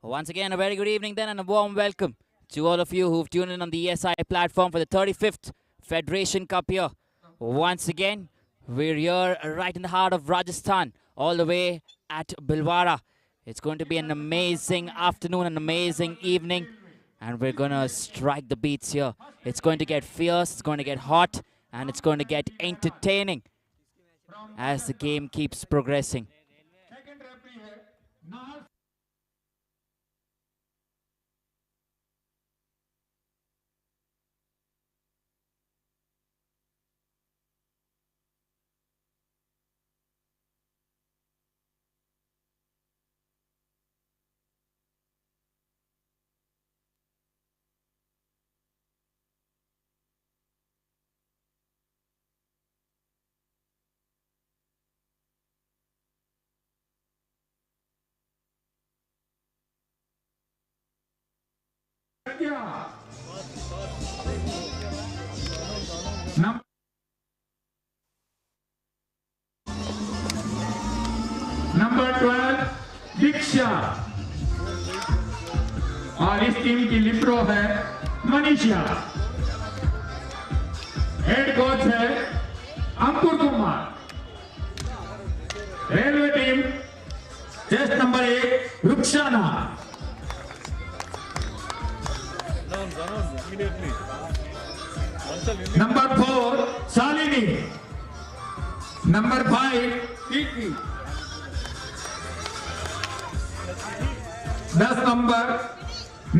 Once again, a very good evening then and a warm welcome to all of you who've tuned in on the ESI platform for the 35th Federation Cup here. Once again, we're here right in the heart of Rajasthan, all the way at Bhilwara. It's going to be an amazing afternoon, an amazing evening, and we're going to strike the beats here. It's going to get fierce, it's going to get hot, and it's going to get entertaining as the game keeps progressing. Number 12 दीक्षा और इस team की लिप्रो है Manisha. Head coach है Ankur Kumar. Railway team test number 1 Rukhsana. Number 4 Shalini. Number 5 Kirti. 10 number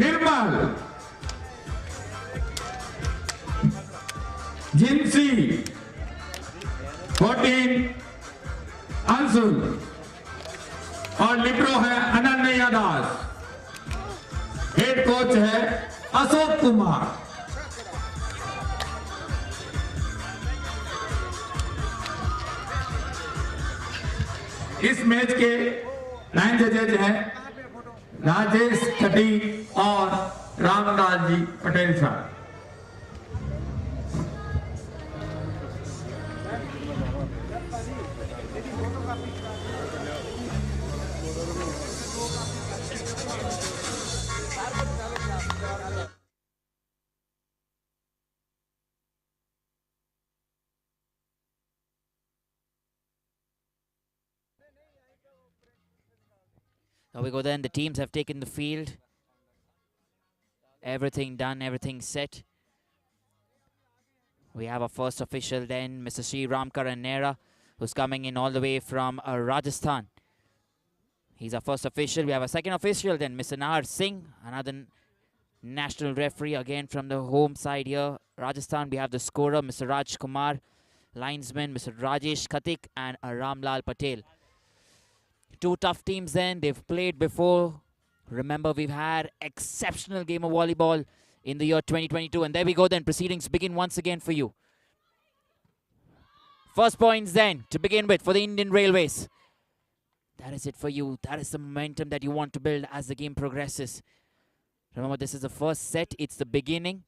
Nirmal. Jincy. 14 Anshul और लिप्रो है अनन्या दास। Head coach है अशोक कुमार। इस मैच के लाइन जजेज हैं राजेश खटी और रामलाल जी पटेल साहब। Now we go then. The teams have taken the field. Everything done, everything set. We have our first official then, Mr. Sri Ramkaran Nera, who's coming in all the way from Rajasthan. He's our first official. We have a second official then, Mr. Nahar Singh, another national referee, again from the home side here. Rajasthan, we have the scorer, Mr. Raj Kumar, linesman, Mr. Rajesh Khatik, and Ramlal Patel. Two tough teams then. They've played before. Remember, we've had exceptional game of volleyball in the year 2022. And there we go then. Proceedings begin once again for you. First points then to begin with for the Indian Railways. That is it for you. That is the momentum that you want to build as the game progresses. Remember, this is the first set. It's the beginning.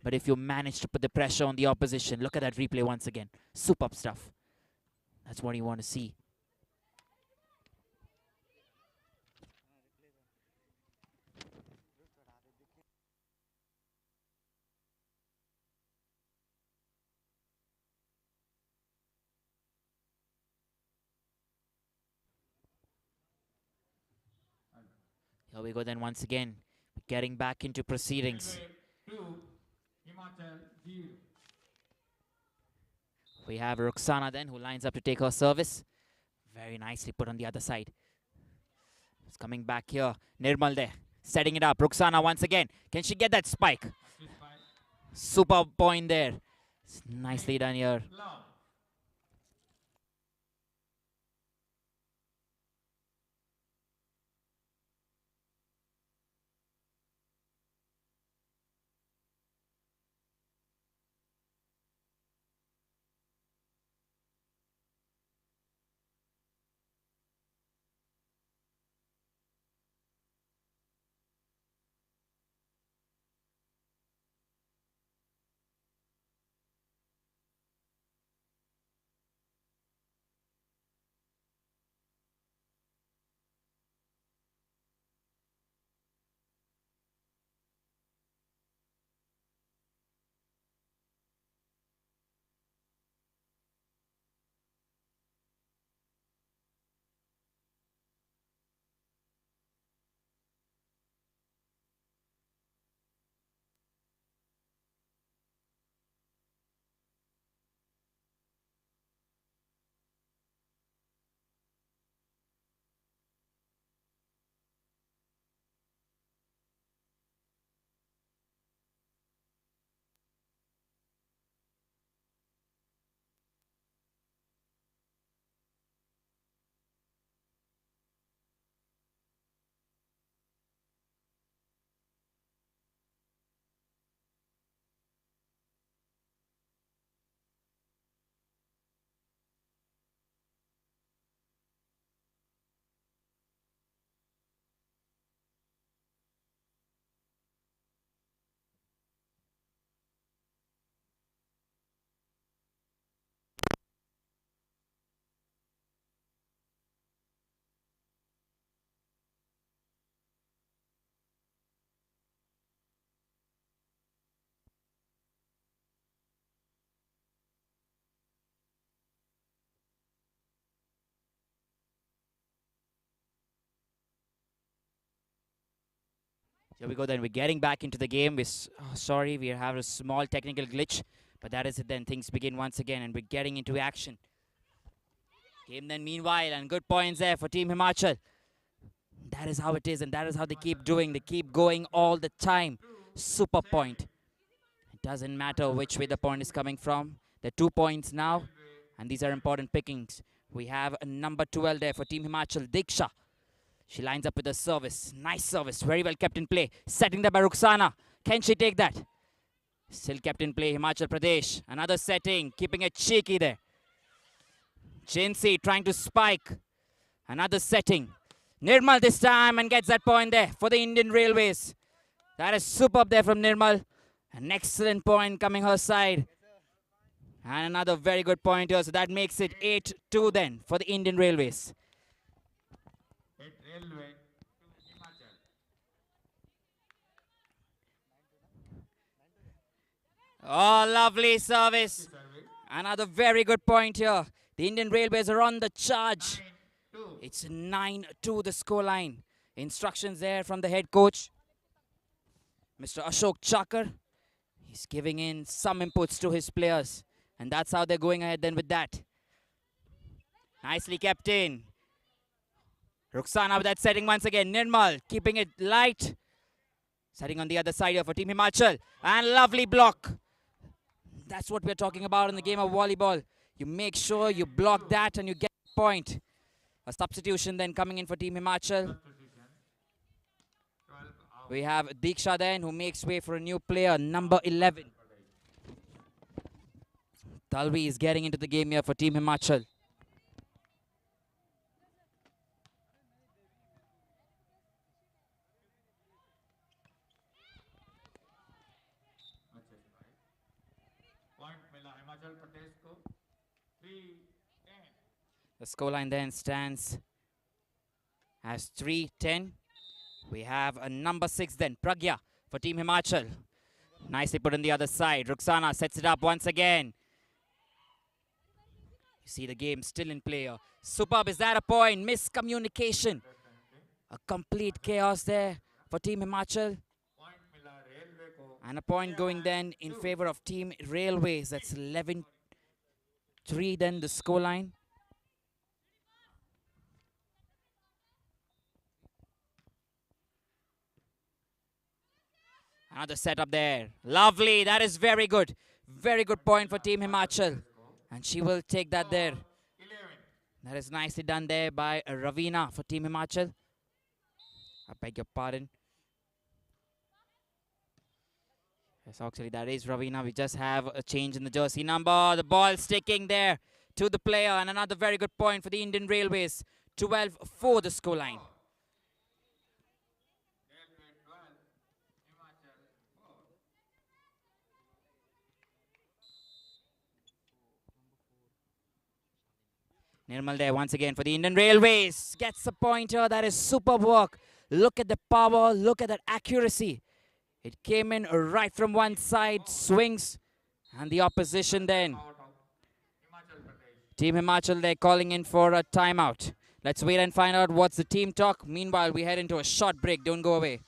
But if you manage to put the pressure on the opposition, look at that replay once again. Superb stuff. That's what you want to see. Here we go then once again, getting back into proceedings. We have Roxana then, who lines up to take her service. Very nicely put on the other side. It's coming back here. Nirmal there, setting it up. Roxana once again. Can she get that spike? Super point there. It's nicely done here. Here we go then. We're getting back into the game. Sorry, we have a small technical glitch. But that is it then. Things begin once again and we're getting into action. Game then meanwhile, and good points there for Team Himachal. That is how it is and that is how they keep doing. They keep going all the time. Super point. It doesn't matter which way the point is coming from. There are 2 points now and these are important pickings. We have a number 12 there for Team Himachal, Diksha. She lines up with a service. Nice service. Very well kept in play. Setting there by Ruxana. Can she take that? Still kept in play, Himachal Pradesh. Another setting. Keeping it cheeky there. Jinsi trying to spike. Another setting. Nirmal this time and gets that point there for the Indian Railways. That is superb there from Nirmal. An excellent point coming her side. And another very good point here. So that makes it 8-2 then for the Indian Railways. Railway to Himachal. Oh, lovely service. Another very good point here. The Indian Railways are on the charge. 9-2. It's 9-2 the scoreline. Instructions there from the head coach, Mr. Ashok Chakar. He's giving in some inputs to his players. And that's how they're going ahead then with that. Nicely kept in. Ruxana with that setting once again. Nirmal keeping it light. Setting on the other side here for Team Himachal. And lovely block. That's what we're talking about in the game of volleyball. You make sure you block that and you get a point. A substitution then coming in for Team Himachal. Substitution. 12 out. We have Diksha then who makes way for a new player, number 11. Talvi is getting into the game here for Team Himachal. Point मिला हिमाचल प्रदेश को 3-10. The scoreline then stands as 3-10. We have a number 6 then, Pragya for Team Himachal. Nicely put on the other side. Ruxana sets it up once again. You see the game still in play here. Superb, is that a point? Miscommunication. A complete chaos there for Team Himachal. Point मिला railway को. And a point going then in favor of Team Railways. That's 11-3 then the scoreline. Another setup there. Lovely. That is very good. Very good point for Team Himachal. And she will take that there. 11. That is nicely done there by Ravina for Team Himachal. I beg your pardon. Yes, actually, that is Ravina. We just have a change in the jersey number. The ball sticking there to the player. And another very good point for the Indian Railways. 12-4 the scoreline. Railway 12. Himachal 4. Nirmal there once again for the Indian Railways. Gets a pointer. That is superb work. Look at the power. Look at that accuracy. It came in right from one side. Swings. And the opposition then. Out of Himachal Pradesh. Team Himachal, they're calling in for a timeout. Let's wait and find out what's the team talk. Meanwhile, we head into a short break. Don't go away.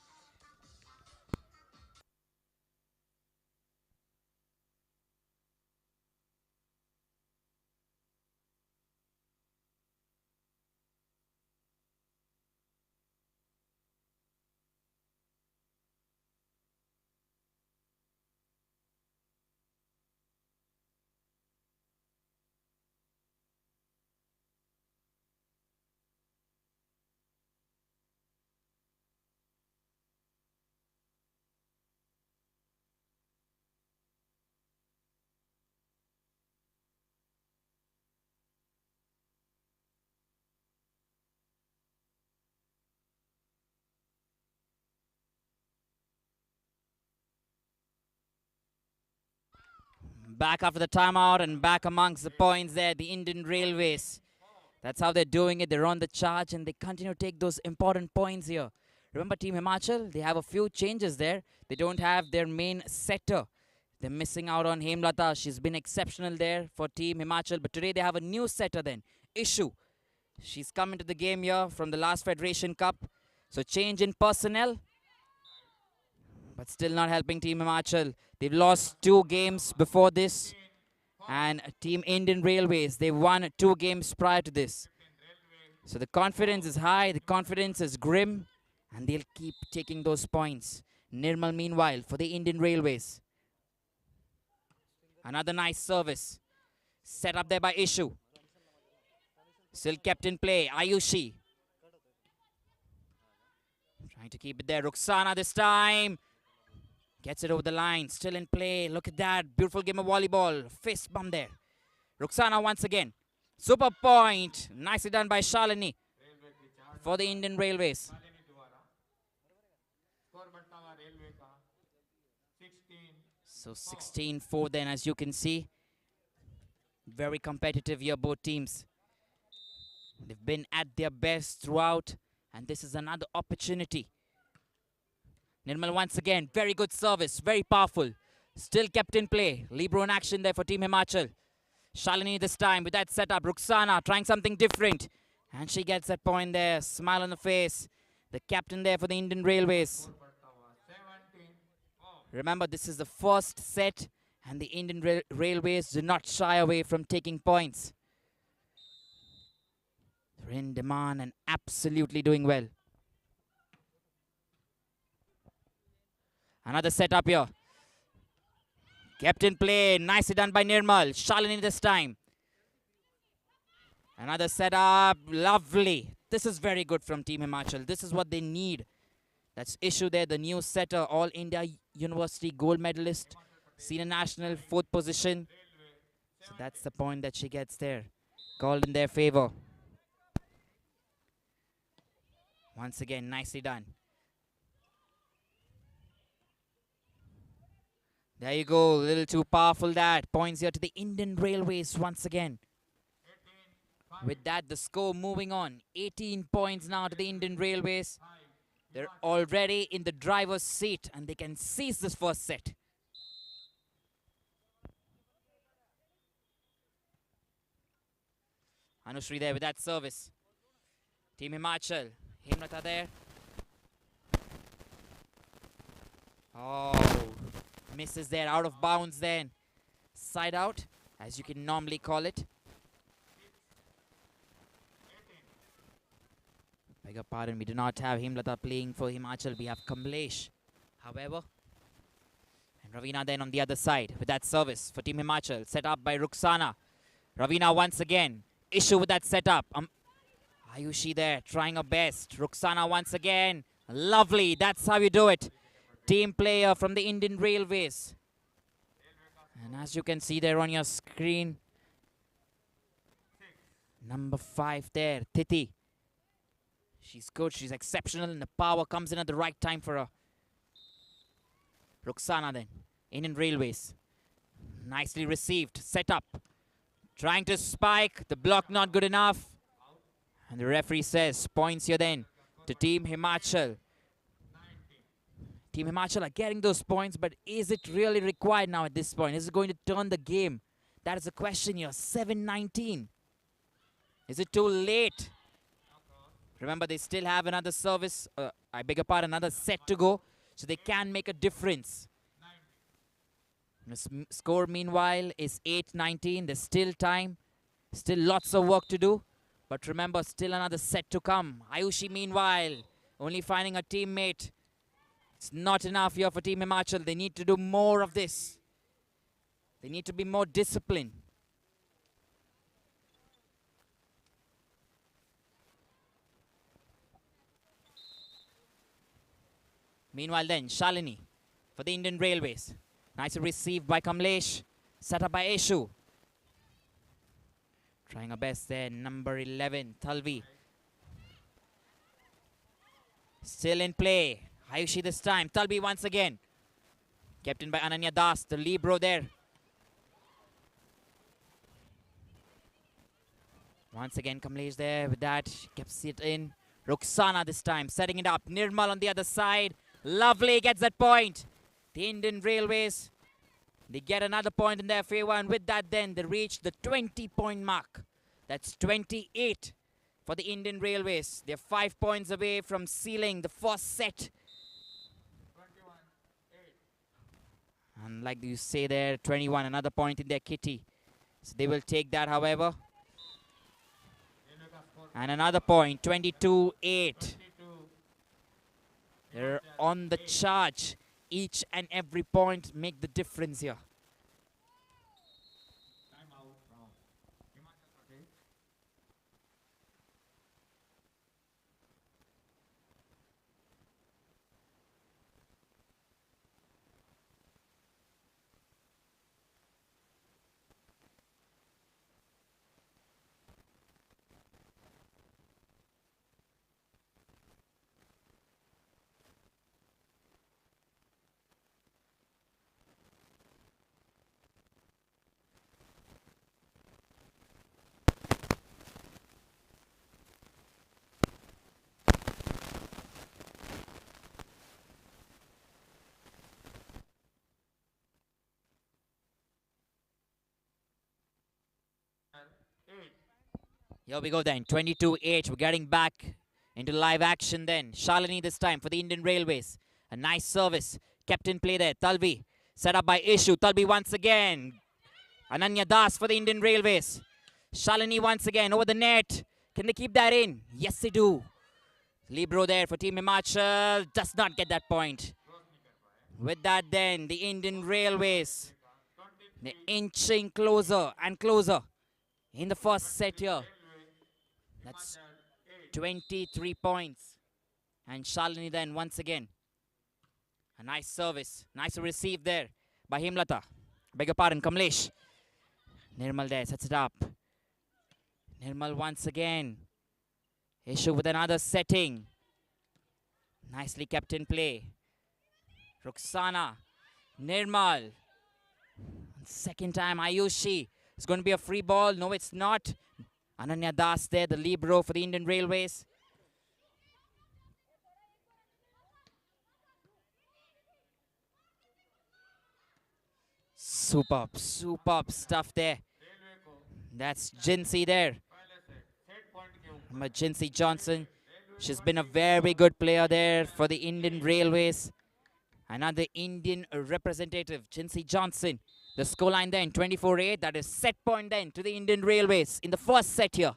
Back after the timeout and back amongst the points there, the Indian Railways. That's how they're doing it. They're on the charge and they continue to take those important points here. Remember Team Himachal, they have a few changes there. They don't have their main setter. They're missing out on Hemlata. She's been exceptional there for Team Himachal. But today they have a new setter then, Ishu. She's come into the game here from the last Federation Cup. So change in personnel. But still not helping Team Himachal. They've lost 2 games before this. And Team Indian Railways, they won 2 games prior to this. So the confidence is high, the confidence is grim, and they'll keep taking those points. Nirmal, meanwhile, for the Indian Railways. Another nice service. Set up there by Ishu. Still kept in play. Ayushi. Trying to keep it there. Ruxana this time. Gets it over the line. Still in play. Look at that. Beautiful game of volleyball. Fist bump there. Ruxana once again. Super point. Nicely done by Shalini for the Indian Railways. So 16-4 then, as you can see. Very competitive here, both teams. They've been at their best throughout, and this is another opportunity. Nirmal once again, very good service, very powerful. Still kept in play. Libero in action there for Team Himachal. Shalini this time with that setup. Ruxana trying something different. And she gets that point there. Smile on the face. The captain there for the Indian Railways. Remember, this is the first set, and the Indian Railways do not shy away from taking points. They're in demand and absolutely doing well. Another setup here. Kept in play. Nicely done by Nirmal. Shalini this time. Another setup. Lovely. This is very good from Team Himachal. This is what they need. That's Ishu there, the new setter. All India University gold medalist. Senior national, 4th position. So that's the point that she gets there. Called in their favor. Once again, nicely done. There you go, a little too powerful that. Points here to the Indian Railways once again. With that, the score moving on. 18 points now to the Indian Railways. They're already in the driver's seat, and they can seize this first set. Anushri there with that service. Team Himachal. Himlata there. Oh, misses there, out of bounds then. Side out, as you can normally call it. Beg your pardon, we do not have Himlata playing for Himachal. We have Kamlesh, however. And Ravina then on the other side with that service for Team Himachal. Set up by Ruxana. Ravina once again. Ishu with that setup. Ayushi there trying her best. Ruxana once again. Lovely. That's how you do it. Team player from the Indian Railways. And as you can see there on your screen, number 5 there, Titi. She's good. She's exceptional, and the power comes in at the right time for her. Ruxana then. Indian Railways. Nicely received. Set up. Trying to spike. The block not good enough. And the referee says points here then to Team Himachal. Team Himachal are getting those points, but is it really required now at this point? Is it going to turn the game? That is the question here. 7-19. Is it too late? Remember, they still have another service. I beg your pardon, another set to go. So they can make a difference. The score, meanwhile, is 8-19. There's still time. Still lots of work to do. But remember, still another set to come. Ayushi, meanwhile, only finding a teammate. It's not enough here for Team Himachal. They need to do more of this. They need to be more disciplined. Meanwhile then, Shalini for the Indian Railways. Nicely received by Kamlesh. Set up by Eshu. Trying her best there, number 11, Thalvi. Still in play. Ayushi this time. Thalvi once again. Kept in by Ananya Das, the libero there. Once again, Kamlesh there with that. She keeps it in. Ruxana this time, setting it up. Nirmal on the other side. Lovely, gets that point. The Indian Railways, they get another point in their favor, and with that then they reach the 20-point mark. That's 28 for the Indian Railways. They're 5 points away from sealing the first set. And like you say there, 21, another point in their kitty. So they will take that, however. And another point, 22-8. They're on the charge. Each and every point make the difference here. Time out from Himachal Pradesh. Eight. Here we go then, 22-8. We're getting back into live action then. Shalini this time for the Indian Railways. A nice service. Kept in play there. Talvi set up by Ishu. Talvi once again. Ananya Das for the Indian Railways. Shalini once again over the net. Can they keep that in? Yes, they do. Libro there for Team Himachal. Does not get that point. With that then, the Indian Railways. They're inching closer and closer in the first set here. That's 23 points. And Shalini then once again. A nice service. Nice receive there by Himlata. Beg your pardon, Kamlesh. Nirmal there sets it up. Nirmal once again. Issue with another setting. Nicely kept in play. Ruxana. Nirmal. Second time, Ayushi. It's going to be a free ball. No, it's not. Ananya Das there, the libero for the Indian Railways. Superb stuff there. That's Jinsey there. Jinsey Johnson. She's been a very good player there for the Indian Railways. Another Indian representative, Jinsey Johnson. The scoreline then, 24-8. That is set point then to the Indian Railways in the first set here.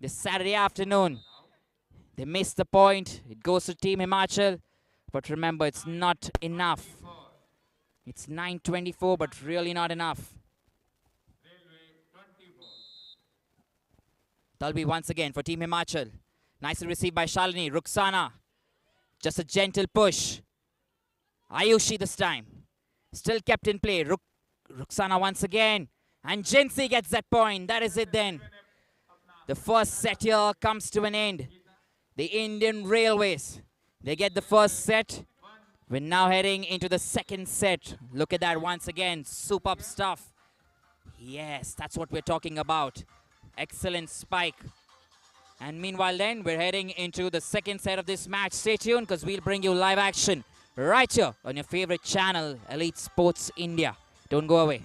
This Saturday afternoon. They missed the point. It goes to Team Himachal. But remember, it's not enough. It's 9:24, but really not enough. Talbi once again for Team Himachal. Nicely received by Shalini. Ruxana. Just a gentle push. Ayushi this time. Still kept in play. Ruxana once again. And Jinsey gets that point. That is it then. The first set here comes to an end. The Indian Railways. They get the first set. We're now heading into the second set. Look at that once again. Superb stuff. Yes, that's what we're talking about. Excellent spike. And meanwhile then, we're heading into the second set of this match. Stay tuned because we'll bring you live action right here on your favorite channel, Elite Sports India. Don't go away.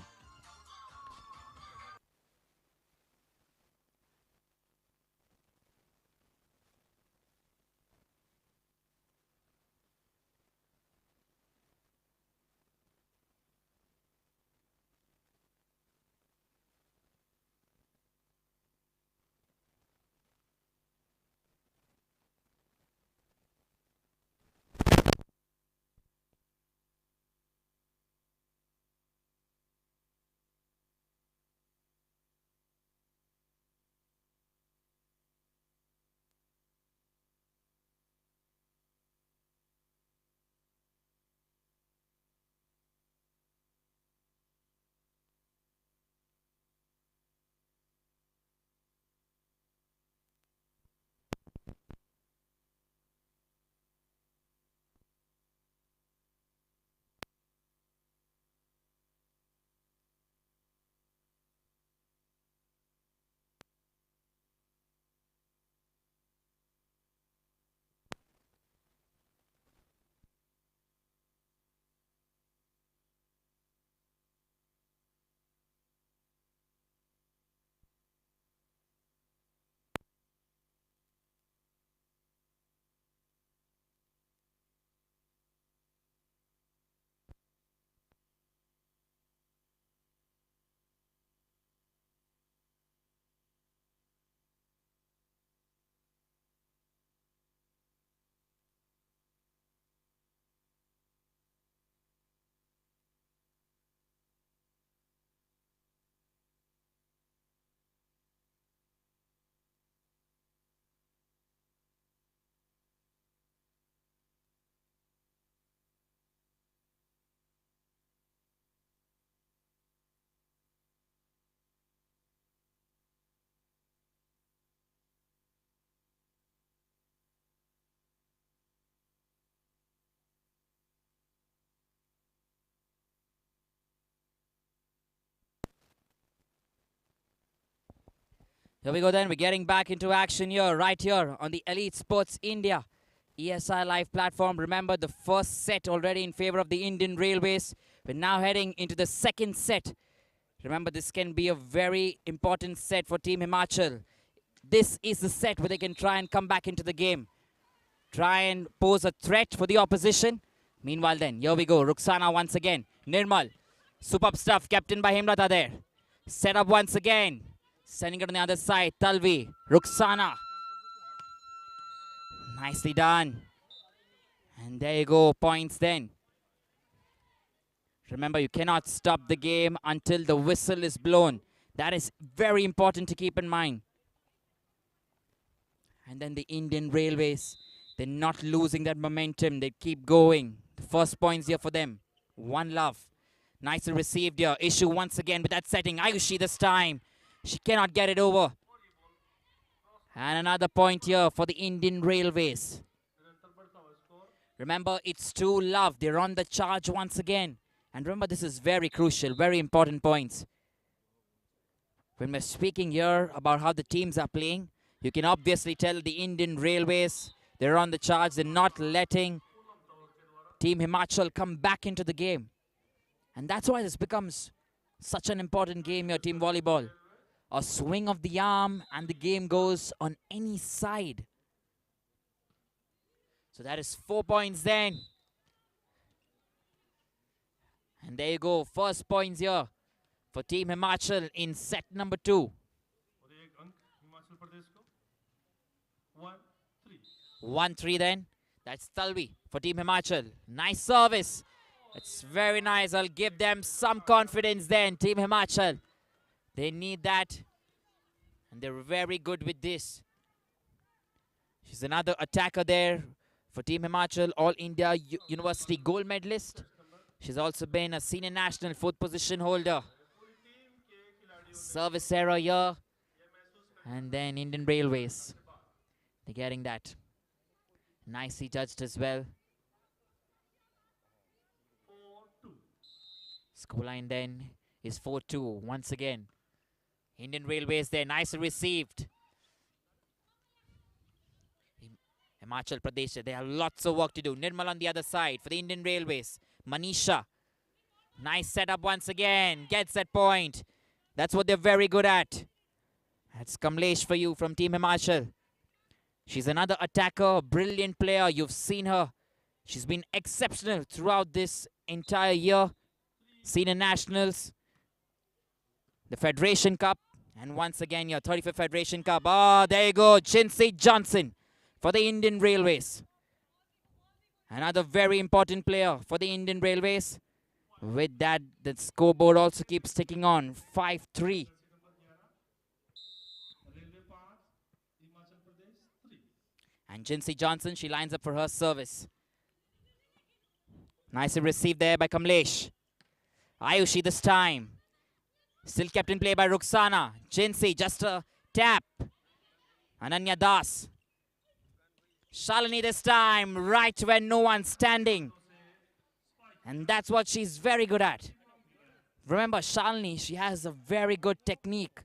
Here we go then. We're getting back into action here, right here on the Elite Sports India ESI Live platform. Remember, the first set already in favor of the Indian Railways. We're now heading into the second set. Remember, this can be a very important set for Team Himachal. This is the set where they can try and come back into the game. Try and pose a threat for the opposition. Meanwhile then, here we go. Rukhsana once again. Nirmal. Superb stuff. Captain by Himlata there. Set up once again. Sending it on the other side. Talvi. Rukhsana. Nicely done. And there you go. Points then. Remember, you cannot stop the game until the whistle is blown. That is very important to keep in mind. And then the Indian Railways, they're not losing that momentum. They keep going. The first points here for them. One love. Nicely received here. Issue once again with that setting. Ayushi this time. She cannot get it over. And another point here for the Indian Railways. Remember, it's 2-love. They're on the charge once again. And remember, this is very crucial, very important points. When we're speaking here about how the teams are playing, you can obviously tell the Indian Railways, they're on the charge. They're not letting Team Himachal come back into the game. And that's why this becomes such an important game here, Team Volleyball. A swing of the arm and the game goes on any side. So that is 4 points then. And there you go. First points here for Team Himachal in set number 2. 1-3 then. That's Talvi for Team Himachal. Nice service. It's very nice. I'll give them some confidence then, Team Himachal. They need that. And they're very good with this. She's another attacker there for Team Himachal. All India University gold medalist. She's also been a senior national 4th position holder. Service error here. And then Indian Railways. They're getting that. Nicely judged as well. Scoreline then is 4-2 once again. Indian Railways there, nicely received. Himachal Pradesh, they have lots of work to do. Nirmal on the other side for the Indian Railways. Manisha. Nice setup once again. Gets that point. That's what they're very good at. That's Kamlesh for you from Team Himachal. She's another attacker, a brilliant player. You've seen her. She's been exceptional throughout this entire year. Senior Nationals, the Federation Cup, and once again your 35th Federation Cup. Oh, there you go. Jinsey Johnson for the Indian Railways. Another very important player for the Indian Railways. With that, the scoreboard also keeps ticking on. 5-3. And Jinsey Johnson, she lines up for her service. Nicely received there by Kamlesh. Ayushi this time. Still kept in play by Rukhsana. Jinsey, just a tap. Ananya Das. Shalini this time, right where no one's standing. And that's what she's very good at. Remember, Shalini, she has a very good technique.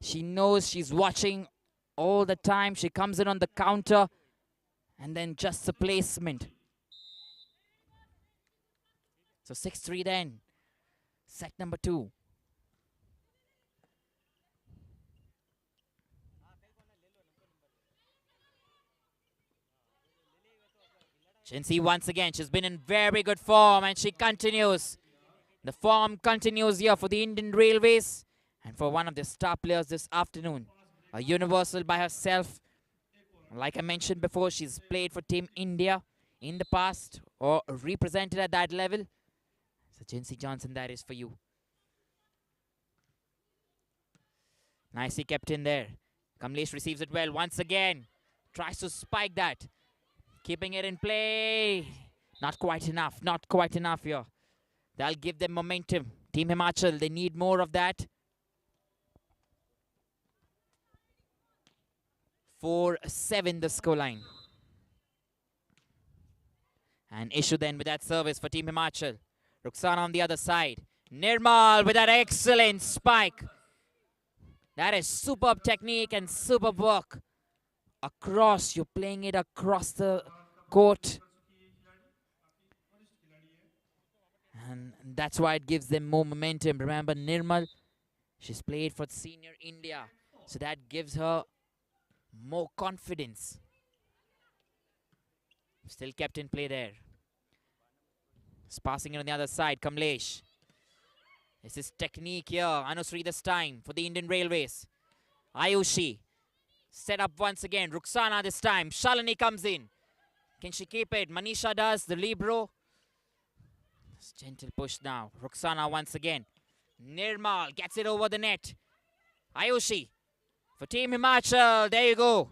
She knows she's watching all the time. She comes in on the counter. And then just the placement. So 6-3 then. Set number 2. Jinsey once again. She's been in very good form and she continues. The form continues here for the Indian Railways and for one of the star players this afternoon. A universal by herself. Like I mentioned before, she's played for Team India in the past or represented at that level. So Jinsey Johnson, that is for you. Nicely kept in there. Kamlesh receives it well once again. Tries to spike that. Keeping it in play. Not quite enough. Not quite enough here. That'll give them momentum. Team Himachal, they need more of that. 4-7 the scoreline. And issue then with that service for Team Himachal. Rukhsana on the other side. Nirmal with that excellent spike. That is superb technique and superb work. Across, you're playing it across the court. And that's why it gives them more momentum. Remember, Nirmal, she's played for senior India. So that gives her more confidence. Still kept in play there. It's passing it on the other side. Kamlesh. This is technique here. Anusri this time for the Indian Railways. Ayushi. Set up once again. Ruxana this time. Shalini comes in. Can she keep it? Manisha does. The libero. It's gentle push now. Ruxana once again. Nirmal gets it over the net. Ayushi for Team Himachal. There you go.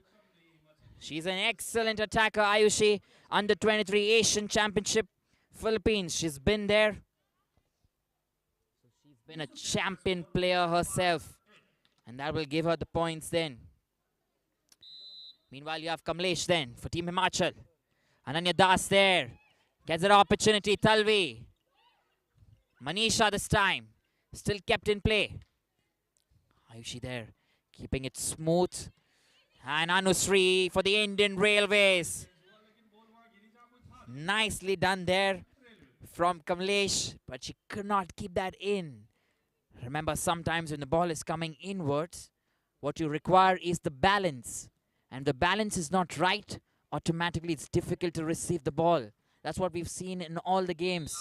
She's an excellent attacker, Ayushi. Under 23 Asian Championship, Philippines. She's been there. She's been a champion player herself. And that will give her the points then. Meanwhile, you have Kamlesh then for Team Himachal. Ananya Das there. Gets an opportunity. Talvi. Manisha this time. Still kept in play. Ayushi there. Keeping it smooth. And Anusri for the Indian Railways. Nicely done there from Kamlesh. But she could not keep that in. Remember, sometimes when the ball is coming inwards, what you require is the balance. And the balance is not right, automatically it's difficult to receive the ball. That's what we've seen in all the games.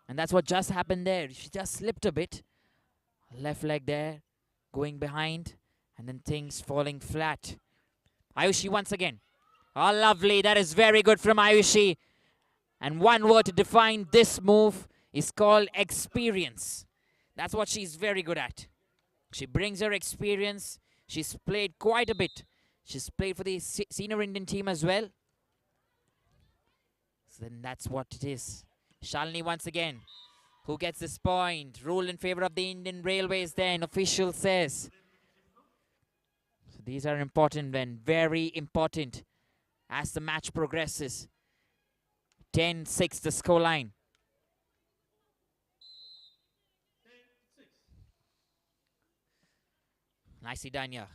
And that's what just happened there. She just slipped a bit. Left leg there, going behind, and then things falling flat. Ayushi once again. Oh, lovely. That is very good from Ayushi. And one word to define this move is called experience. That's what she's very good at. She brings her experience. She's played quite a bit. She's played for the senior Indian team as well. So then that's what it is. Shalini once again. Who gets this point? Rule in favor of the Indian Railways then, official says. So these are important then, very important as the match progresses. 10-6 the scoreline. Nicely done here.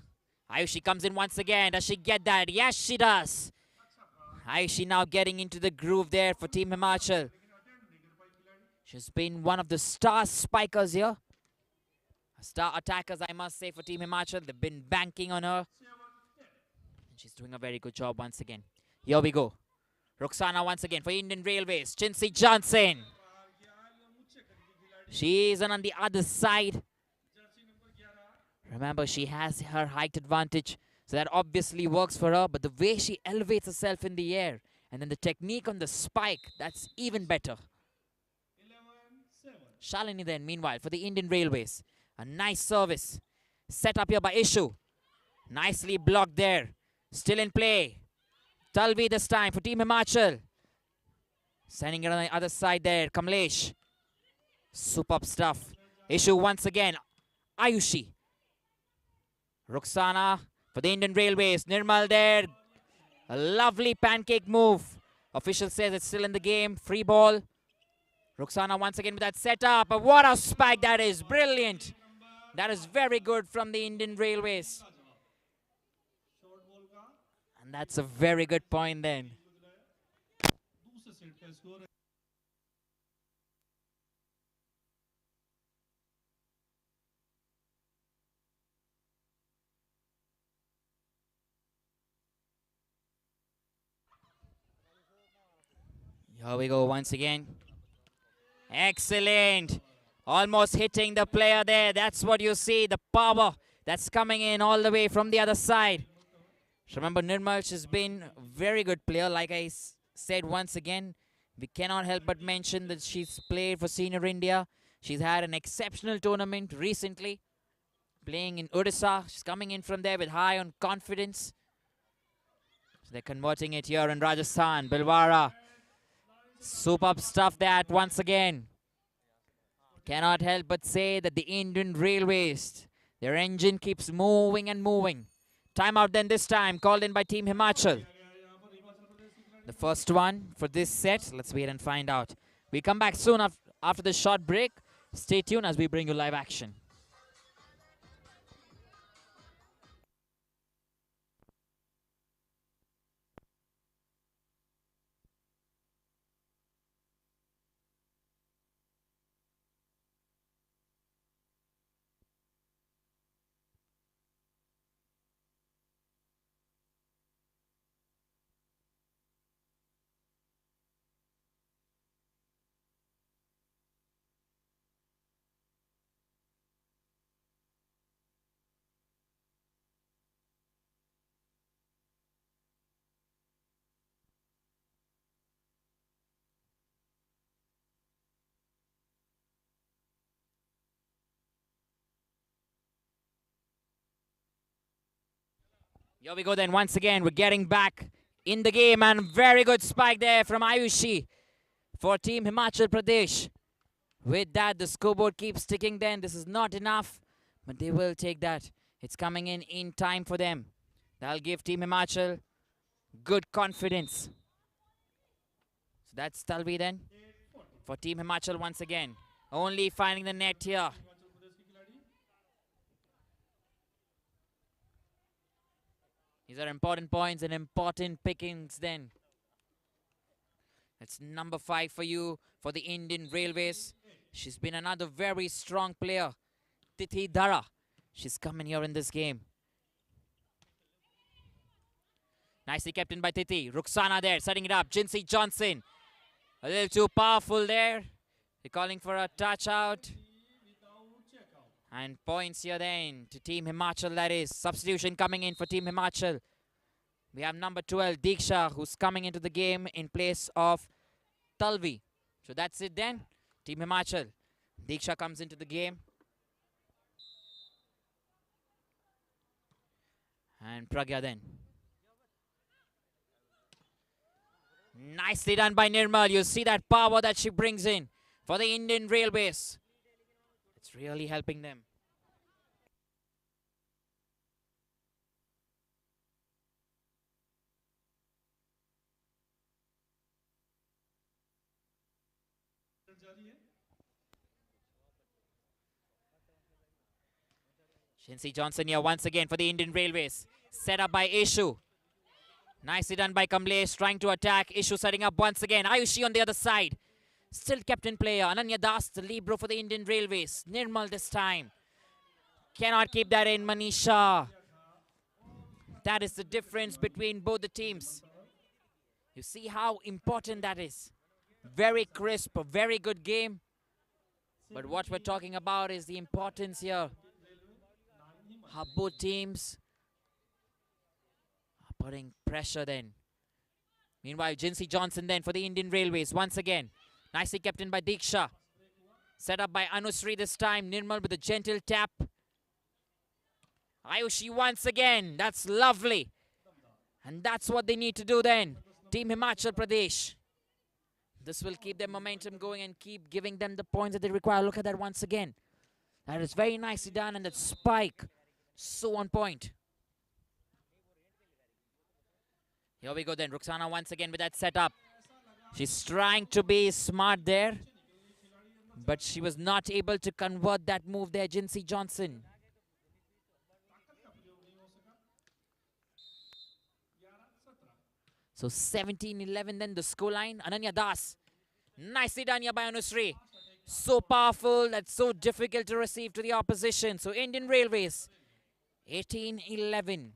Ayushi comes in once again. Does she get that? Yes, she does. Ayushi now getting into the groove there for Team Himachal. She's been one of the star spikers here. Star attackers, I must say, for Team Himachal. They've been banking on her. And she's doing a very good job once again. Here we go. Ruxana once again for Indian Railways. Chinsi Johnson. She's on the other side. Remember, she has her height advantage. So that obviously works for her. But the way she elevates herself in the air. And then the technique on the spike, that's even better. Shalini then, meanwhile, for the Indian Railways. A nice service. Set up here by Ishu. Nicely blocked there. Still in play. Talvi this time for Team Himachal. Sending it on the other side there. Kamlesh. Superb stuff. Ishu once again. Ayushi. Ruxana for the Indian Railways. Nirmal there. A lovely pancake move. Official says it's still in the game. Free ball. Ruxana once again with that setup. But what a spike that is. Brilliant. That is very good from the Indian Railways. And that's a very good point then. Here we go once again. Excellent. Almost hitting the player there. That's what you see. The power that's coming in all the way from the other side. Remember, Nirmal has been a very good player. Like I said once again, we cannot help but mention that she's played for Senior India. She's had an exceptional tournament recently. Playing in Odisha. She's coming in from there with high on confidence. So they're converting it here in Rajasthan. Bilwara. Superb stuff that once again. Cannot help but say that the Indian Railways, their engine keeps moving and moving. Timeout then this time, called in by Team Himachal. The first one for this set. Let's wait and find out. We come back soon after this short break. Stay tuned as we bring you live action. Here we go then. Once again, we're getting back in the game, and very good spike there from Ayushi for Team Himachal Pradesh. With that, the scoreboard keeps ticking then. This is not enough, but they will take that. It's coming in time for them. That'll give Team Himachal good confidence. So that's Talvi then for Team Himachal once again. Only finding the net here. These are important points and important pickings then. That's number 5 for you for the Indian Railways. She's been another very strong player. Tithi Dara. She's coming here in this game. Nicely kept in by Tithi. Ruxana there, setting it up. Jinsey Johnson. A little too powerful there. They're calling for a touch out. And points here then to Team Himachal, that is. Substitution coming in for Team Himachal. We have number 12, Diksha, who's coming into the game in place of Talvi. So that's it then. Team Himachal. Diksha comes into the game. And Pragya then. Nicely done by Nirmal. You see that power that she brings in for the Indian Railways. It's really helping them. Jinsey Johnson here once again for the Indian Railways. Set up by Ishu. Nicely done by Kamlesh, trying to attack. Ishu setting up once again. Ayushi on the other side. Still kept in play. Ananya Das, the libero for the Indian Railways. Nirmal this time. Cannot keep that in, Manisha. That is the difference between both the teams. You see how important that is. Very crisp, a very good game. But what we're talking about is the importance here. How both teams are putting pressure then. Meanwhile, Jinsey Johnson then for the Indian Railways once again. Nicely kept in by Diksha. Set up by Anusri this time. Nirmal with a gentle tap. Ayushi once again. That's lovely. And that's what they need to do then. Team Himachal Pradesh. This will keep their momentum going and keep giving them the points that they require. Look at that once again. That is very nicely done, and that spike, so on point. Here we go then. Ruxana once again with that setup. She's trying to be smart there, but she was not able to convert that move there, Jinsey Johnson. So 17-11 then the scoreline. Ananya Das. Nicely done here by Anusri. So powerful, that's so difficult to receive to the opposition. So Indian Railways, 18-11.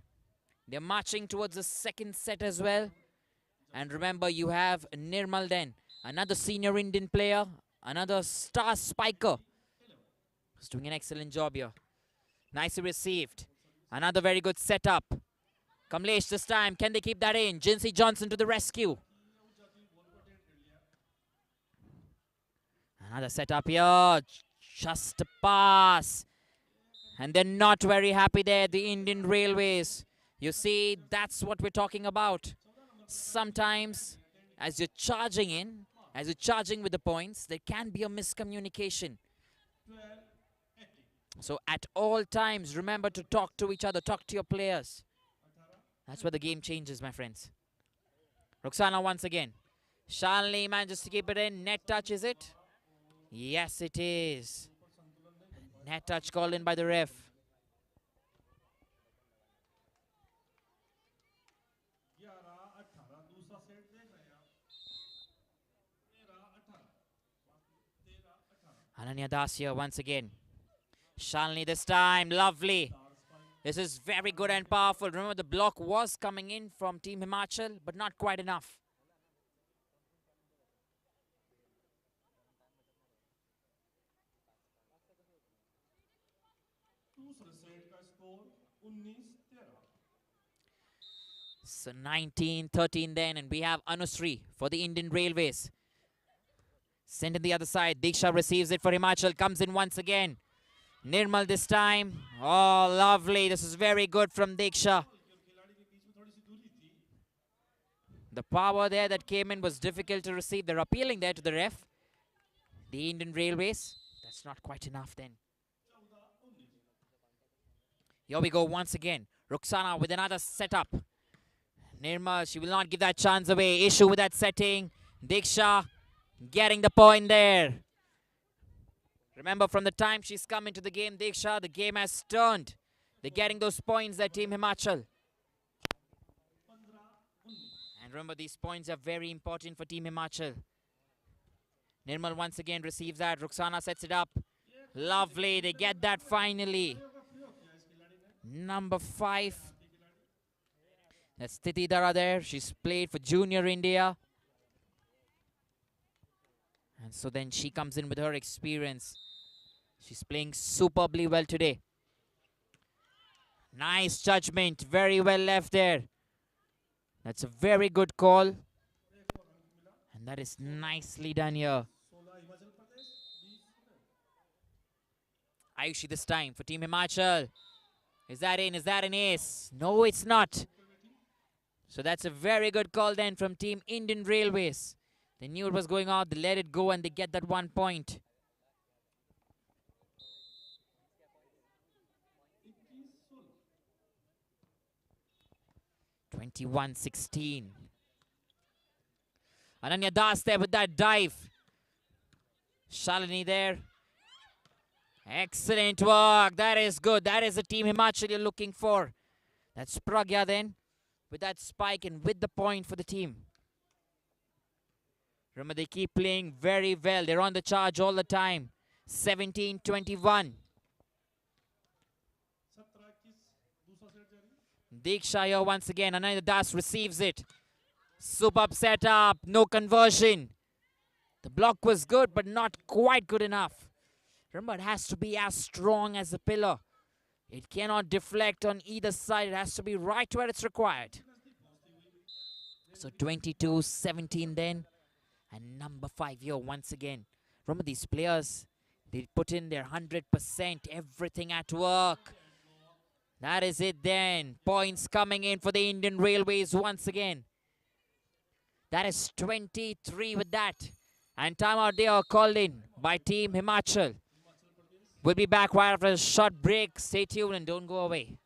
They're marching towards the second set as well. And remember, you have Nirmal then, another senior Indian player, another star spiker, who's doing an excellent job here. Nicely received. Another very good setup. Kamlesh this time, can they keep that in? Jinsey Johnson to the rescue. Another setup here, just a pass. And they're not very happy there, the Indian Railways. You see, that's what we're talking about. Sometimes, as you're charging in, as you're charging with the points, there can be a miscommunication. So at all times, remember to talk to each other, talk to your players. That's where the game changes, my friends. Ruxana once again. Shalini manages to keep it in. Net touch, is it? Yes, it is. Net touch called in by the ref. Ananya Das here once again. Shalini this time. Lovely. This is very good and powerful. Remember, the block was coming in from Team Himachal, but not quite enough. So 19-13 then, and we have Anusri for the Indian Railways. Sent in the other side. Diksha receives it for Himachal. Comes in once again. Nirmal this time. Oh, lovely. This is very good from Diksha. The power there that came in was difficult to receive. They're appealing there to the ref. The Indian Railways. That's not quite enough then. Here we go once again. Ruxana with another setup. Nirmal, she will not give that chance away. Issue with that setting. Diksha getting the point there. Remember, from the time she's come into the game, Diksha, the game has turned. They're getting those points, that Team Himachal. And remember, these points are very important for Team Himachal. Nirmal once again receives that. Ruxana sets it up. Lovely. They get that finally. Number 5. That's Titi Dara there. She's played for Junior India. And so then she comes in with her experience. She's playing superbly well today. Nice judgment. Very well left there. That's a very good call. And that is nicely done here. Ayushi this time for Team Himachal. Is that in? Is that an ace? No, it's not. So that's a very good call then from Team Indian Railways. They knew it was going out. They let it go and they get that 1 point. (21-16). Ananya Das there with that dive. Shalini there. Excellent work. That is good. That is the Team Himachal you're looking for. That's Pragya then with that spike and with the point for the team. Remember, they keep playing very well. They're on the charge all the time. 17-21. Diksha here once again. Ananya Das receives it. Superb setup. No conversion. The block was good, but not quite good enough. Remember, it has to be as strong as a pillar. It cannot deflect on either side. It has to be right where it's required. So 22-17 then. And number 5 here once again. Remember, these players, they put in their 100%. Everything at work. That is it then. Points coming in for the Indian Railways once again. That is 23 with that. And timeout they are called in by Team Himachal. We'll be back right after a short break. Stay tuned and don't go away.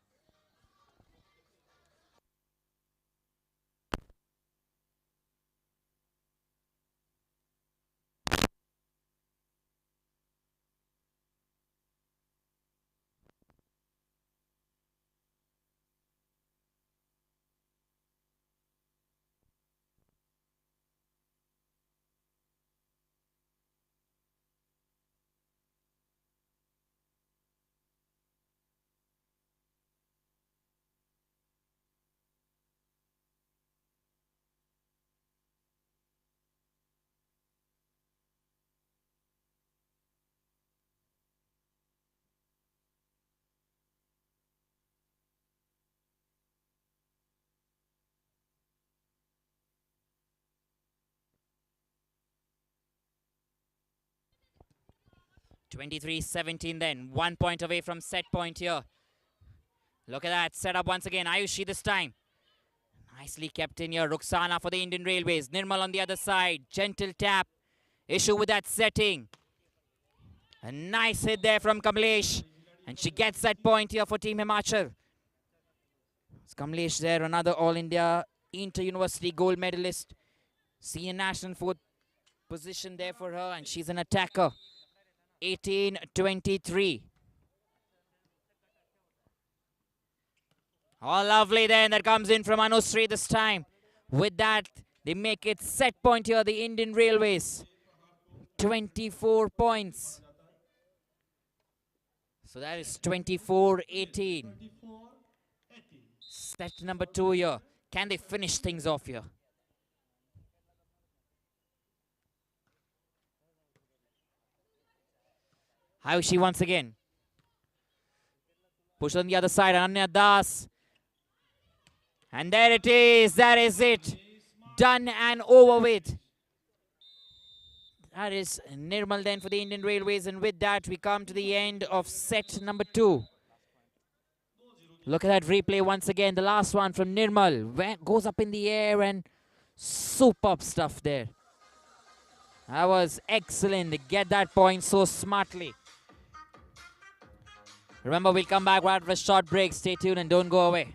(23-17) then. 1 point away from set point here. Look at that. Set up once again. Ayushi this time. Nicely kept in here. Ruxana for the Indian Railways. Nirmal on the other side. Gentle tap. Issue with that setting. A nice hit there from Kamlesh. And she gets that point here for Team Himachal. It's Kamlesh there. Another All India Inter-University gold medalist. Senior national 4th position there for her. And she's an attacker. 18-23. Oh, lovely then. That comes in from Anusri this time. With that, they make it set point here, the Indian Railways. 24 points. So that is 24-18. Set number 2 here. Can they finish things off here? Ayushi once again. Push on the other side. Ananya Das. And there it is. That is it. Done and over with. That is Nirmal then for the Indian Railways. And with that, we come to the end of set number 2. Look at that replay once again. The last one from Nirmal. Goes up in the air and Superb stuff there. That was excellent. They get that point so smartly. Remember, we'll come back right after a short break. Stay tuned and don't go away.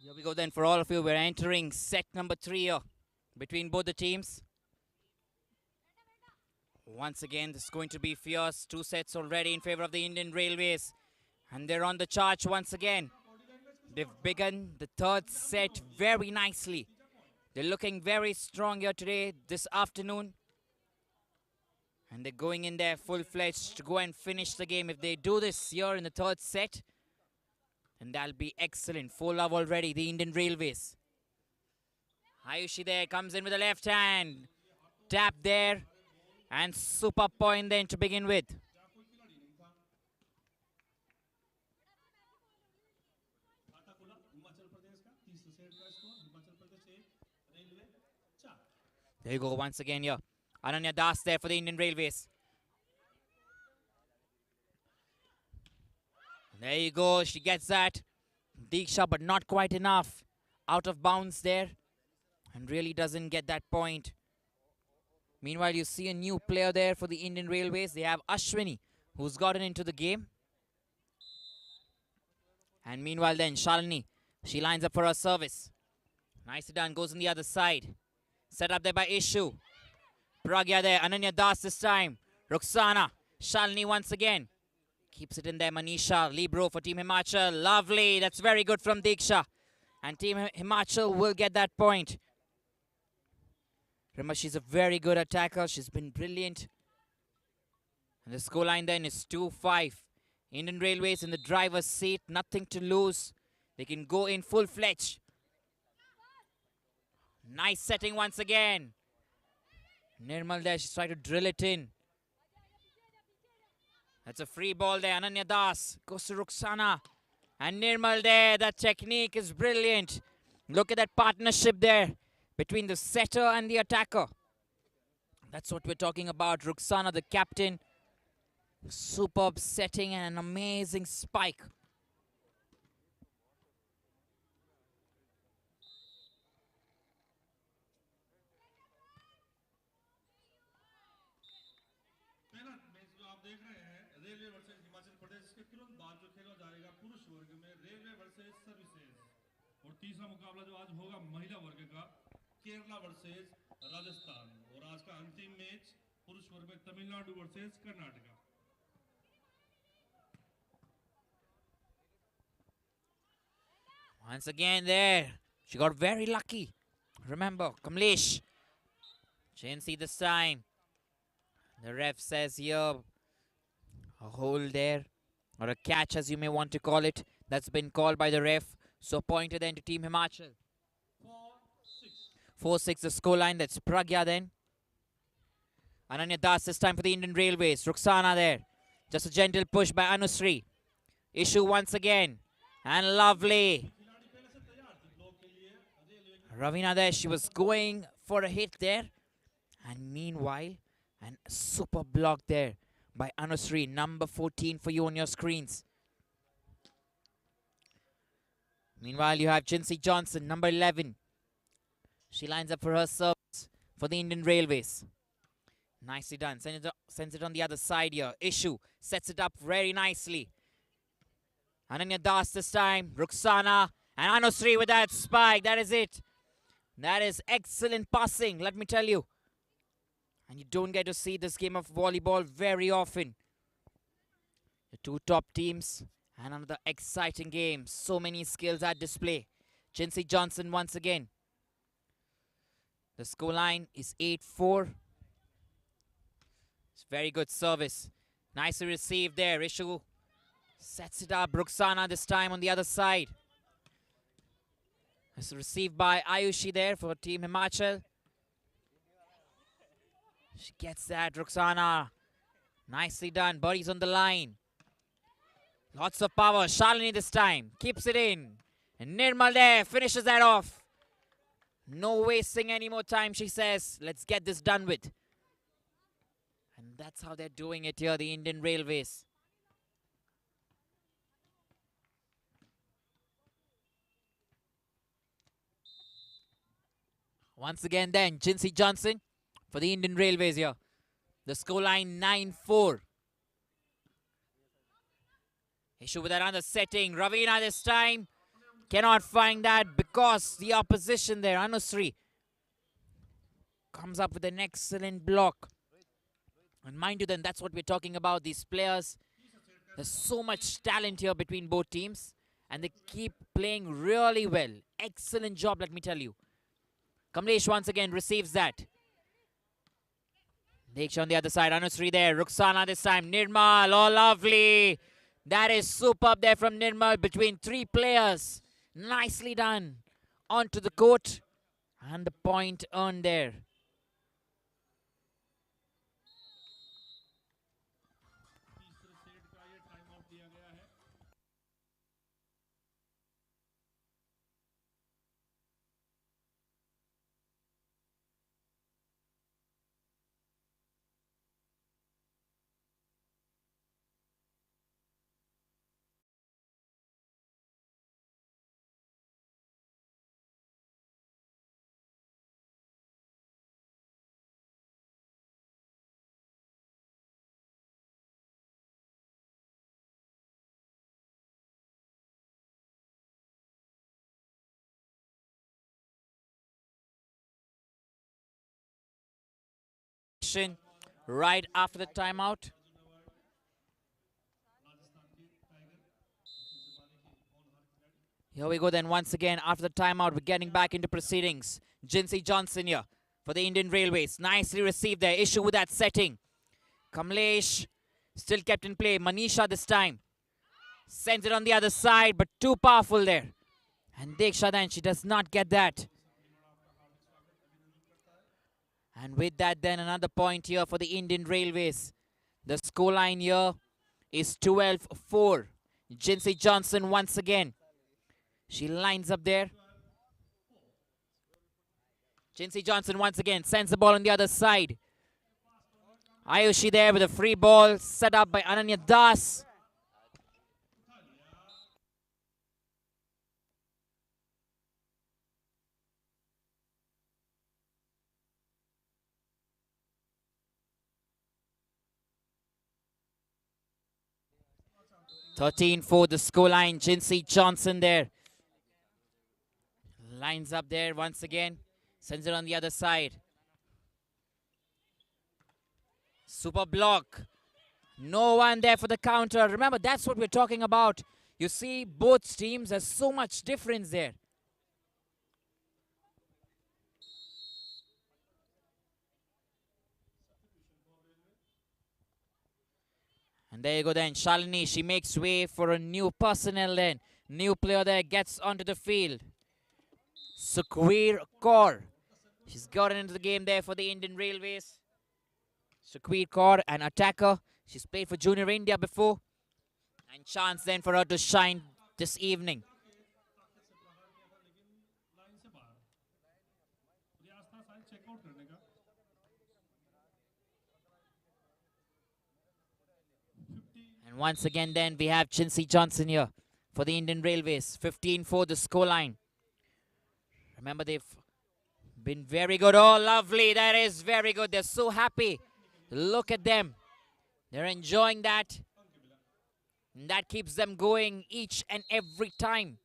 Here we go then for all of you. We're entering set number 3 here between both the teams. Once again, this is going to be fierce. 2 sets already in favor of the Indian Railways. And they're on the charge once again. They've begun the 3rd set very nicely. They're looking very strong here today, this afternoon. And they're going in there full-fledged to go and finish the game. If they do this here in the 3rd set, then that'll be excellent. 4 love already, the Indian Railways. Ayushi there comes in with the left hand. Tap there. And super point then to begin with. There you go once again here. Ananya Das there for the Indian Railways. There you go. She gets that. Diksha, but not quite enough. Out of bounds there. And really doesn't get that point. Meanwhile, you see a new player there for the Indian Railways. They have Ashwini, who's gotten into the game. And meanwhile then, Shalini, she lines up for her service. Nicely done, goes on the other side. Set up there by Ishu. Pragya there, Ananya Das this time. Ruxana, Shalini once again. Keeps it in there, Manisha, libero for Team Himachal. Lovely, that's very good from Diksha. And Team Himachal will get that point. Remember, she's a very good attacker. She's been brilliant. And the scoreline then is 2-5. Indian Railways in the driver's seat, nothing to lose. They can go in full-fledged. Nice setting once again. Nirmal there, she's trying to drill it in. That's a free ball there. Ananya Das goes to Ruxana. And Nirmal there, that technique is brilliant. Look at that partnership there between the setter and the attacker. That's what we're talking about. Ruxana, the captain. Superb setting and an amazing spike. पहला match जो आप देख रहे हैं railway versus Himachal Pradesh के तुरंत बाद जो खेला जाएगा पुरुष वर्ग में रेलवे वर्सेस सर्विसेज और तीसरा मुकाबला जो आज होगा महिला वर्ग का केरला वर्सेस राजस्थान और आज का अंतिम मैच पुरुष वर्ग में Tamil Nadu versus Karnataka. Once again there. She got very lucky. Remember, Kamlesh. Chinsi this time. The ref says here, a hold there. Or a catch as you may want to call it. That's been called by the ref. So pointed then to Team Himachal. 4-6 the scoreline. That's Pragya then. Ananya Das this time for the Indian Railways. Ruxana there. Just a gentle push by Anusri. Issue once again. And lovely. Ravina there, she was going for a hit there. And meanwhile, an super block there by Anusri. Number 14 for you on your screens. Meanwhile, you have Chinsi Johnson, number 11. She lines up for her service for the Indian Railways. Nicely done. Sends it on the other side here. Issue sets it up very nicely. Ananya Das this time. Ruxana and Anusri with that spike. That is it. That is excellent passing, let me tell you. And you don't get to see this game of volleyball very often. The two top teams and another exciting game. So many skills at display. Chinsi Johnson once again. The scoreline is 8-4. It's very good service. Nicely received there. Ishu sets it up. Ruxana this time on the other side. It's received by Ayushi there for Team Himachal. She gets that, Ruxana. Nicely done. Bodies on the line. Lots of power. Shalini this time. Keeps it in. And Nirmal there finishes that off. No wasting any more time, she says. Let's get this done with. And that's how they're doing it here, the Indian Railways. Once again then, Chinsi Johnson for the Indian Railways here. The scoreline 9-4. Issue with another setting. Ravina this time cannot find that because the opposition there, Anusri, comes up with an excellent block. And mind you then, that's what we're talking about. These players, there's so much talent here between both teams. And they keep playing really well. Excellent job, let me tell you. Kamlesh once again receives that. Diksha on the other side. Anusri there. Ruxana this time. Nirmal. Oh, lovely. That is superb there from Nirmal between three players. Nicely done. Onto the court. And the point earned there. action right after the timeout. Here we go then once again after the timeout. We're getting back into proceedings. Jinsey Johnson here for the Indian Railways. Nicely received there. Issue with that setting. Kamlesh still kept in play. Manisha this time. Sends it on the other side, but too powerful there. And Diksha then, she does not get that. And with that then, another point here for the Indian Railways. The scoreline here is 12-4. Jinsey Johnson once again. She lines up there. Jinsey Johnson once again sends the ball on the other side. Ayushi there with a free ball set up by Ananya Das. (13-4) the scoreline. Jinsey Johnson there. Lines up there once again. Sends it on the other side. Super block. No one there for the counter. Remember, that's what we're talking about. You see, both teams, there's so much difference there. And there you go then. Shalini, she makes way for a new personnel then. New player there gets onto the field. Sukhveer Kaur. She's gotten into the game there for the Indian Railways. Sukhveer Kaur, an attacker. She's played for Junior India before. And chance then for her to shine this evening. And once again then we have Jinsey Johnson here for the Indian Railways. 15-4 the scoreline. Remember, they've been very good. Oh, lovely. That is very good. They're so happy. Look at them. They're enjoying that. And that keeps them going each and every time.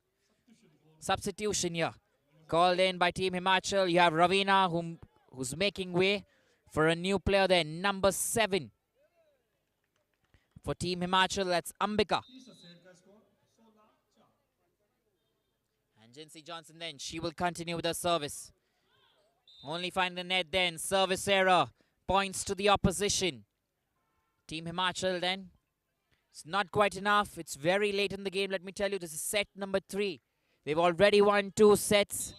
Substitution here. Called in by Team Himachal. You have Ravina who's making way for a new player there. Number 7. For Team Himachal, that's Ambika. And Jinsey Johnson then, she will continue with her service. Only find the net then. Service error. Points to the opposition. Team Himachal then. It's not quite enough. It's very late in the game. Let me tell you, this is set number 3. They've already won 2 sets.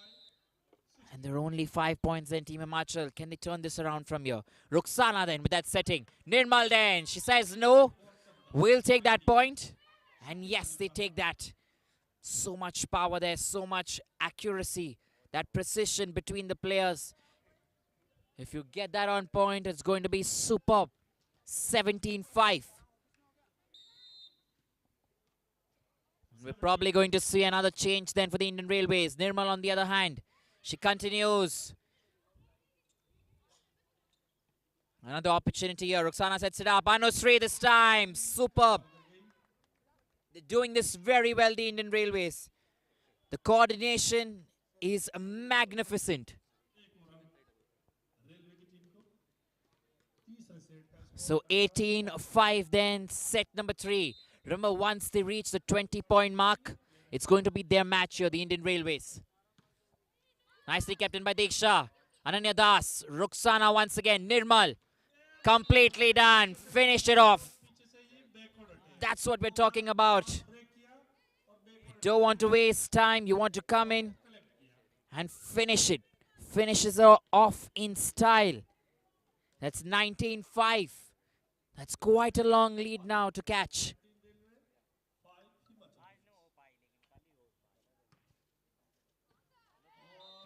And there are only 5 points then, Team Himachal. Can they turn this around from here? Ruxana then with that setting. Nirmal then. She says no. We'll take that point. And yes, they take that. So much power there. So much accuracy. That precision between the players. If you get that on point, it's going to be superb. 17-5. We're probably going to see another change then for the Indian Railways. Nirmal on the other hand. She continues. Another opportunity here. Ruxana sets it up. Anusri this time. Superb. They're doing this very well, the Indian Railways. The coordination is magnificent. So 18-5 then, set number 3. Remember, once they reach the 20-point mark, it's going to be their match here, the Indian Railways. Nicely kept in by Diksha. Ananya Das, Ruxana once again, Nirmal. Completely done, finished it off. That's what we're talking about. You don't want to waste time, you want to come in and finish it. Finishes her off in style. That's 19-5. That's quite a long lead now to catch.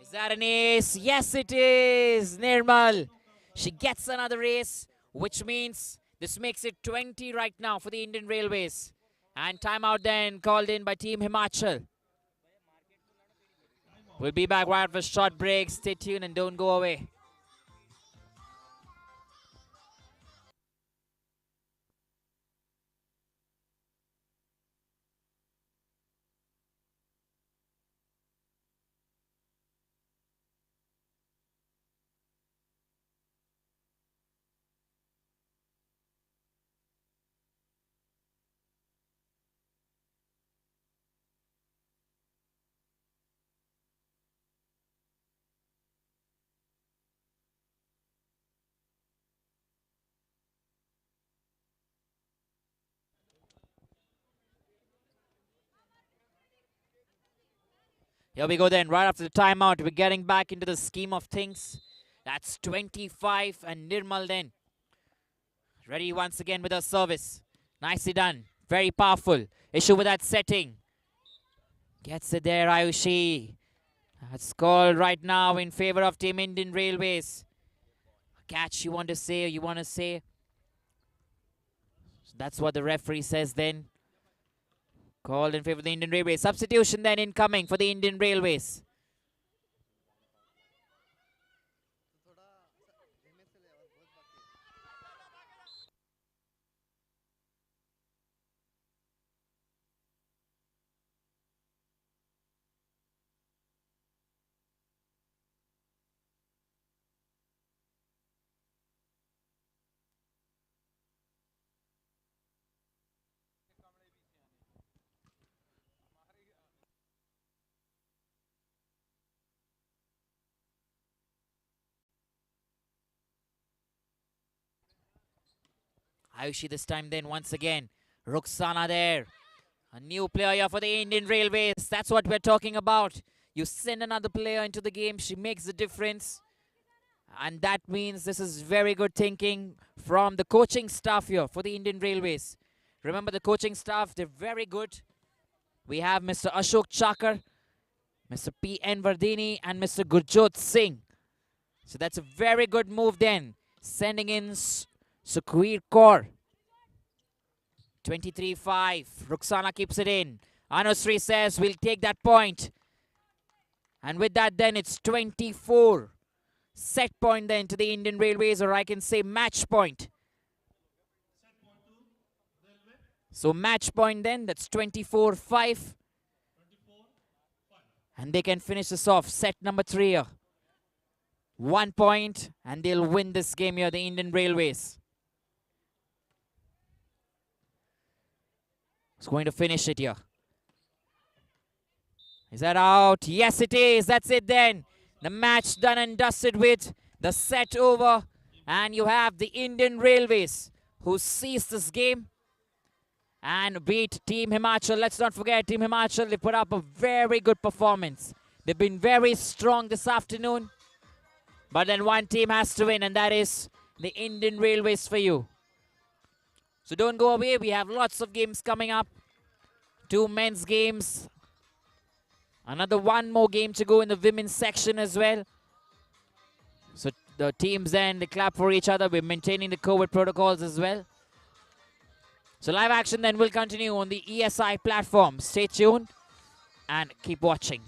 Is that an ace? Yes, it is. Nirmal. She gets another ace, which means this makes it 20 right now for the Indian Railways. And timeout then called in by Team Himachal. We'll be back right for a short break. Stay tuned and don't go away. Here we go then, right after the timeout. We're getting back into the scheme of things. That's 25 and Nirmal then. Ready once again with her service. Nicely done. Very powerful. Issue with that setting. Gets it there, Ayushi. That's called right now in favor of Team Indian Railways. Catch you want to say, or you want to say. So that's what the referee says then. Called in favor of the Indian Railways. Substitution then incoming for the Indian Railways. Ayushi this time then once again. Ruxana there. A new player here for the Indian Railways. That's what we're talking about. You send another player into the game. She makes the difference. And that means this is very good thinking from the coaching staff here for the Indian Railways. Remember the coaching staff, they're very good. We have Mr. Ashok Chakar, Mr. P.N. Vardini and Mr. Gurjot Singh. So that's a very good move then. Sending in Sukhveer Kaur. 23-5. Ruxana keeps it in. Anusri says we'll take that point. And with that then it's 24. Set point then to the Indian Railways, or I can say match point. So match point then, that's 24-5. And they can finish this off. Set number 3 here. 1 point and they'll win this game here, the Indian Railways. It's going to finish it here. Is that out? Yes, it is. That's it then. The match done and dusted with. The set over. And you have the Indian Railways who seized this game and beat Team Himachal. Let's not forget, Team Himachal, they put up a very good performance. They've been very strong this afternoon. But then one team has to win, and that is the Indian Railways for you. So don't go away. We have lots of games coming up. 2 men's games. Another 1 more game to go in the women's section as well. So the teams then, they clap for each other. We're maintaining the COVID protocols as well. So live action then will continue on the ESI platform. Stay tuned and keep watching.